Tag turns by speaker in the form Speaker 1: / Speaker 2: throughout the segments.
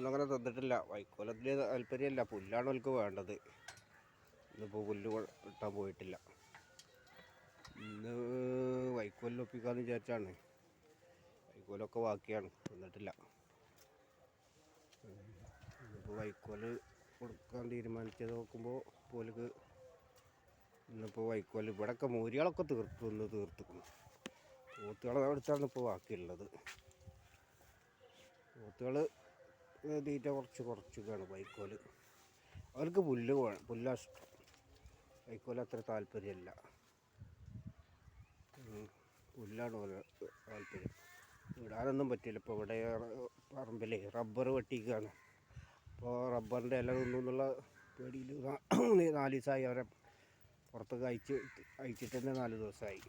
Speaker 1: വൈക്കോലൊന്നും അങ്ങനെ തിന്നിട്ടില്ല. വൈക്കോലത്തിന് താല്പര്യമല്ല, പുല്ലാണ് അവർക്ക് വേണ്ടത്. ഇന്നിപ്പോൾ പുല്ല് ഇട്ടാൻ പോയിട്ടില്ല. ഇന്ന് വൈക്കോലിനൊപ്പിക്കാന്ന് വിചാരിച്ചാണ്. വൈക്കോലൊക്കെ ബാക്കിയാണ്, തിന്നിട്ടില്ല. ഇന്നിപ്പോൾ വൈക്കോല് കൊടുക്കാൻ തീരുമാനിച്ചത് നോക്കുമ്പോൾ പോലക്ക് ഇന്നിപ്പോൾ വൈക്കോല് ഇവിടെയൊക്കെ മൂരികളൊക്കെ തീർത്തിക്കുന്നു. പോത്തുകളെ അടുത്താണ് ഇപ്പോൾ ബാക്കിയുള്ളത്. പോത്തുകൾ തീറ്റ കുറച്ചൊക്കെയാണ്. വൈക്കോല് അവർക്ക് പുല്ലാ ഇഷ്ടം. വൈക്കോല് അത്ര താല്പര്യമില്ല. പുല്ലാണ് താല്പര്യം. ഇടാനൊന്നും പറ്റില്ല. ഇപ്പോൾ ഇവിടെ പറമ്പിൽ റബ്ബർ വെട്ടിക്കുകയാണ്. അപ്പോൾ റബ്ബറിൻ്റെ ഇല തിന്നുന്നുള്ള പേടിയിൽ 4 ദിവസമായി അവരെ പുറത്തൊക്കെ അയച്ചിട്ട് തന്നെ 4 ദിവസമായി.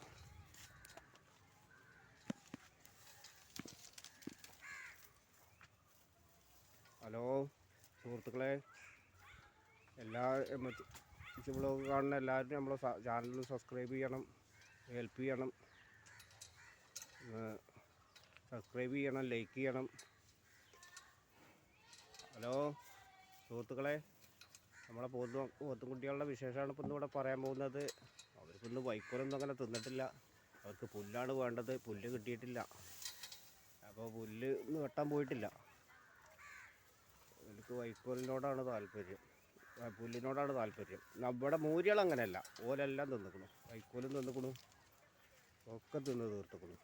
Speaker 1: ഹലോ സുഹൃത്തുക്കളെ, എല്ലാ ബ്ലോഗ് കാണുന്ന എല്ലാവരും നമ്മളെ ചാനൽ സബ്സ്ക്രൈബ് ചെയ്യണം, ഹെൽപ്പ് ചെയ്യണം. സബ്സ്ക്രൈബ് ചെയ്യണം, ലൈക്ക് ചെയ്യണം. ഹലോ സുഹൃത്തുക്കളെ, നമ്മളെ പോത്തുംകുട്ടികളുടെ വിശേഷമാണ് ഇപ്പോൾ ഇന്നിവിടെ പറയാൻ പോകുന്നത്. അവർക്കൊന്ന് വൈക്കോലൊന്നും അങ്ങനെ തിന്നിട്ടില്ല. അവർക്ക് പുല്ലാണ് വേണ്ടത്. പുല്ല് കിട്ടിയിട്ടില്ല. അപ്പോൾ പുല്ല് ഇന്ന് വെട്ടാൻ പോയിട്ടില്ല. എനിക്ക് വൈക്കോലിനോടാണ് താല്പര്യം, പുല്ലിനോടാണ് താല്പര്യം. ഇവിടെ മൂരികൾ അങ്ങനെയല്ല, ഓലെല്ലാം തിന്നിക്കണു. വൈക്കോലും തിന്നിക്കണു, ഒക്കെ തിന്ന് തീർത്തിക്കണു.